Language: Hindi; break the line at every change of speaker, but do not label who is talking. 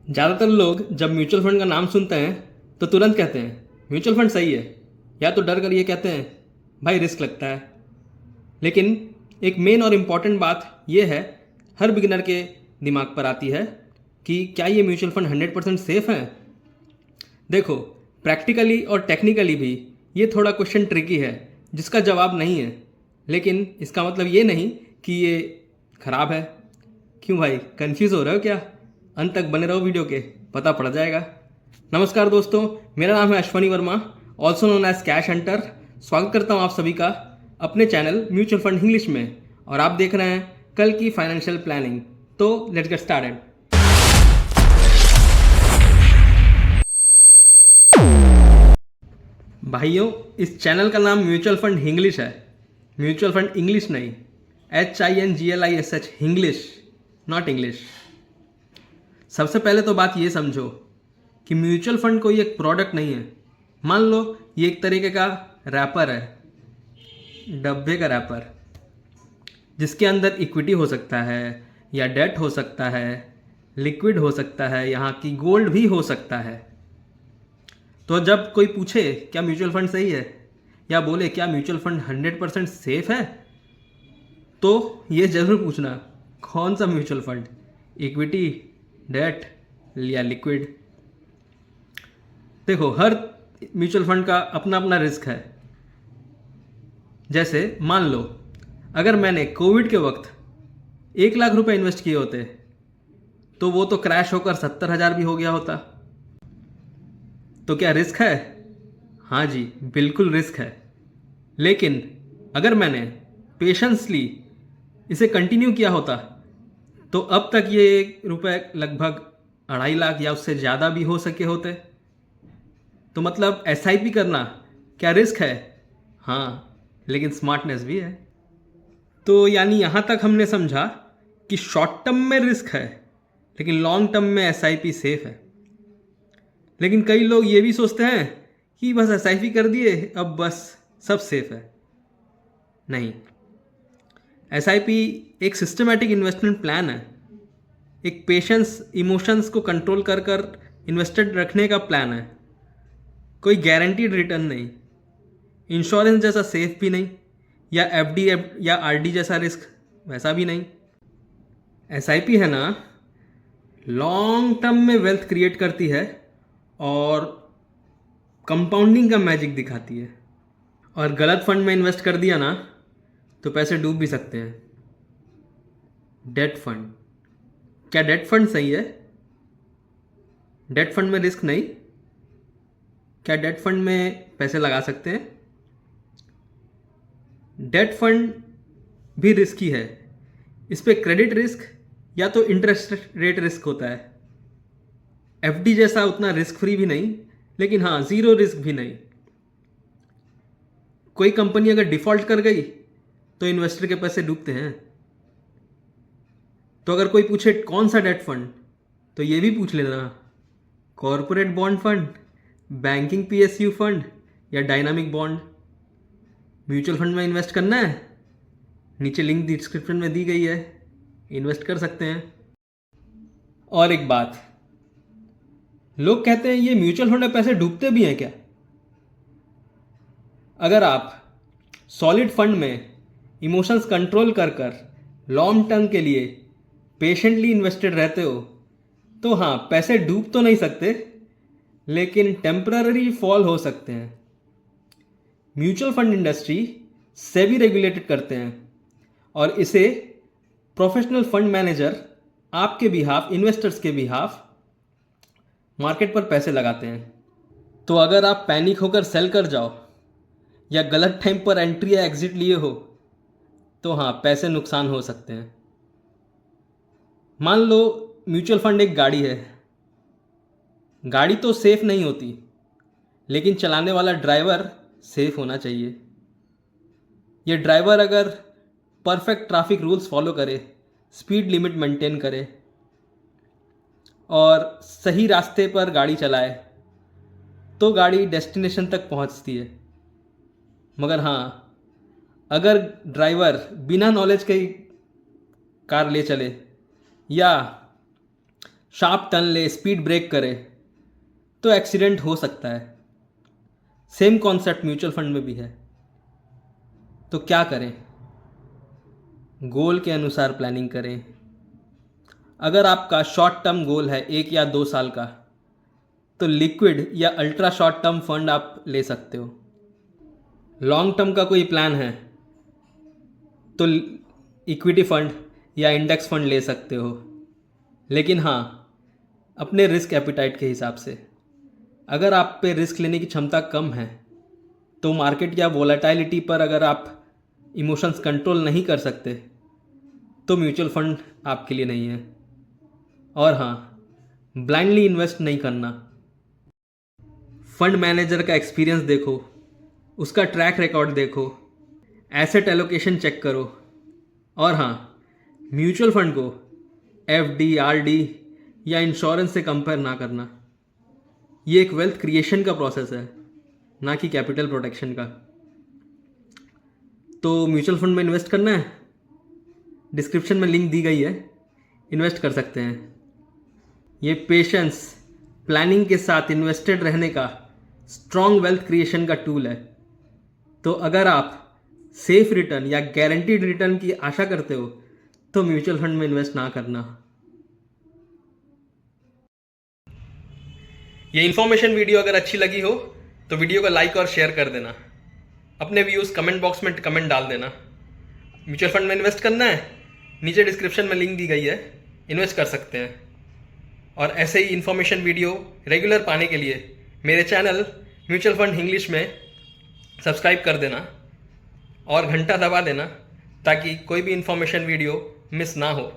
ज़्यादातर लोग जब म्यूचुअल फंड का नाम सुनते हैं तो तुरंत कहते हैं म्यूचुअल फंड सही है, या तो डर कर ये कहते हैं भाई रिस्क लगता है। लेकिन एक मेन और इम्पॉर्टेंट बात यह है, हर बिगिनर के दिमाग पर आती है कि क्या ये म्यूचुअल फंड 100% सेफ़ है। देखो, प्रैक्टिकली और टेक्निकली भी ये थोड़ा क्वेश्चन ट्रिकी है जिसका जवाब नहीं है, लेकिन इसका मतलब ये नहीं कि ये ख़राब है। क्यों भाई, कंफ्यूज हो रहे हो क्या? अंत तक बने रहो वीडियो के, पता पड़ जाएगा। नमस्कार दोस्तों, मेरा नाम है Ashwani Verma, also known as cash hunter. स्वागत करता हूँ आप सभी का अपने चैनल म्यूचुअल फंड इंग्लिश में, और आप देख रहे हैं कल की फाइनेंशियल प्लानिंग। तो लेट्स गेट स्टार्टेड। भाइयों, इस चैनल का नाम म्यूचुअल फंड इंग्लिश है, म्यूचुअल फंड इंग्लिश नहीं, HINGLISH, इंग्लिश, नॉट इंग्लिश। सबसे पहले तो बात ये समझो कि म्यूचुअल फंड कोई एक प्रोडक्ट नहीं है। मान लो ये एक तरीके का रैपर है, डब्बे का रैपर, जिसके अंदर इक्विटी हो सकता है या डेट हो सकता है, लिक्विड हो सकता है, यहाँ की गोल्ड भी हो सकता है। तो जब कोई पूछे क्या म्यूचुअल फंड सही है, या बोले क्या म्यूचुअल फंड 100% सेफ है, तो ये जरूर पूछना कौन सा म्यूचुअल फंड, इक्विटी, डेट या लिक्विड। देखो, हर म्यूचुअल फंड का अपना अपना रिस्क है। जैसे मान लो अगर मैंने कोविड के वक्त 1 लाख रुपए इन्वेस्ट किए होते तो वो तो क्रैश होकर 70,000 भी हो गया होता। तो क्या रिस्क है? हाँ जी, बिल्कुल रिस्क है। लेकिन अगर मैंने पेशेंसली इसे कंटिन्यू किया होता तो अब तक ये रुपए लगभग 2.5 लाख या उससे ज़्यादा भी हो सके होते। तो मतलब SIP करना क्या रिस्क है? हाँ, लेकिन स्मार्टनेस भी है। तो यानी यहाँ तक हमने समझा कि शॉर्ट टर्म में रिस्क है, लेकिन लॉन्ग टर्म में SIP सेफ है। लेकिन कई लोग ये भी सोचते हैं कि बस SIP कर दिए, अब बस सब सेफ है। नहीं, SIP एक सिस्टमेटिक इन्वेस्टमेंट प्लान है, एक पेशेंस, इमोशंस को कंट्रोल कर कर इन्वेस्टेड रखने का प्लान है। कोई गारंटीड रिटर्न नहीं, इंश्योरेंस जैसा सेफ भी नहीं, या FD या RD जैसा रिस्क वैसा भी नहीं। SIP है ना, लॉन्ग टर्म में वेल्थ क्रिएट करती है और कंपाउंडिंग का मैजिक दिखाती है। और गलत फंड में इन्वेस्ट कर दिया ना तो पैसे डूब भी सकते हैं। डेट फंड, क्या डेट फंड सही है? डेट फंड में रिस्क नहीं? क्या डेट फंड में पैसे लगा सकते हैं? डेट फंड भी रिस्की है। इस पे क्रेडिट रिस्क या तो इंटरेस्ट रेट रिस्क होता है। FD जैसा उतना रिस्क फ्री भी नहीं, लेकिन हाँ, ज़ीरो रिस्क भी नहीं। कोई कंपनी अगर डिफॉल्ट कर गई तो इन्वेस्टर के पैसे डूबते हैं। तो अगर कोई पूछे कौन सा डेट फंड, तो ये भी पूछ लेना, corporate bond fund, banking PSU fund या डायनामिक बॉन्ड। म्यूचुअल फंड में इन्वेस्ट करना है? नीचे लिंक डिस्क्रिप्शन में दी गई है, इन्वेस्ट कर सकते हैं। और एक बात, लोग कहते हैं ये म्यूचुअल फंड में पैसे डूबते भी हैं क्या? अगर आप सॉलिड फंड में इमोशंस कंट्रोल कर कर लॉन्ग टर्म के लिए पेशेंटली इन्वेस्टेड रहते हो तो हाँ, पैसे डूब तो नहीं सकते, लेकिन टेम्पररी फॉल हो सकते हैं। Mutual fund industry SEBI regulated करते हैं और इसे प्रोफेशनल फंड मैनेजर आपके बिहाफ, इन्वेस्टर्स के बिहाफ मार्केट पर पैसे लगाते हैं। तो अगर आप पैनिक होकर सेल कर जाओ या गलत टाइम पर एंट्री या एग्जिट लिए हो तो हाँ, पैसे नुकसान हो सकते हैं। मान लो म्यूचुअल फंड एक गाड़ी है। गाड़ी तो सेफ नहीं होती, लेकिन चलाने वाला ड्राइवर सेफ होना चाहिए। ये ड्राइवर अगर परफेक्ट ट्रैफिक रूल्स फॉलो करे, स्पीड लिमिट मेंटेन करे और सही रास्ते पर गाड़ी चलाए तो गाड़ी डेस्टिनेशन तक पहुंचती है। मगर हाँ, अगर ड्राइवर बिना नॉलेज के कार ले चले या शार्प टर्न ले, स्पीड ब्रेक करे, तो एक्सीडेंट हो सकता है। सेम कॉन्सेप्ट म्यूचुअल फंड में भी है। तो क्या करें? गोल के अनुसार प्लानिंग करें। अगर आपका शॉर्ट टर्म गोल है 1 या 2 साल का, तो लिक्विड या अल्ट्रा शॉर्ट टर्म फंड आप ले सकते हो। लॉन्ग टर्म का कोई प्लान है तो इक्विटी फंड या इंडेक्स फंड ले सकते हो, लेकिन हाँ, अपने रिस्क एपिटाइट के हिसाब से। अगर आप पे रिस्क लेने की क्षमता कम है, तो मार्केट या वोलेटाइलिटी पर अगर आप इमोशंस कंट्रोल नहीं कर सकते, तो म्यूचुअल फंड आपके लिए नहीं है। और हाँ, ब्लाइंडली इन्वेस्ट नहीं करना। फंड मैनेजर का एक्सपीरियंस देखो, उसका ट्रैक रिकॉर्ड देखो, एसेट एलोकेशन चेक करो। और हाँ, म्यूचुअल फंड को एफडी, आरडी या इंश्योरेंस से कंपेयर ना करना। ये एक वेल्थ क्रिएशन का प्रोसेस है, ना कि कैपिटल प्रोटेक्शन का। तो म्यूचुअल फंड में इन्वेस्ट करना है, डिस्क्रिप्शन में लिंक दी गई है, इन्वेस्ट कर सकते हैं। ये पेशेंस, प्लानिंग के साथ इन्वेस्टेड रहने का स्ट्रॉन्ग वेल्थ क्रिएशन का टूल है। तो अगर आप सेफ रिटर्न या गारंटीड रिटर्न की आशा करते हो, तो म्यूचुअल फंड में इन्वेस्ट ना करना। ये इन्फॉर्मेशन वीडियो अगर अच्छी लगी हो तो वीडियो को लाइक और शेयर कर देना। अपने व्यूज़ कमेंट बॉक्स में कमेंट डाल देना। म्यूचुअल फंड में इन्वेस्ट करना है, नीचे डिस्क्रिप्शन में लिंक दी गई है, इन्वेस्ट कर सकते हैं। और ऐसे ही इन्फॉर्मेशन वीडियो रेगुलर पाने के लिए मेरे चैनल म्यूचुअल फंड इंग्लिश में सब्सक्राइब कर देना और घंटा दबा देना, ताकि कोई भी इन्फॉर्मेशन वीडियो मिस ना हो।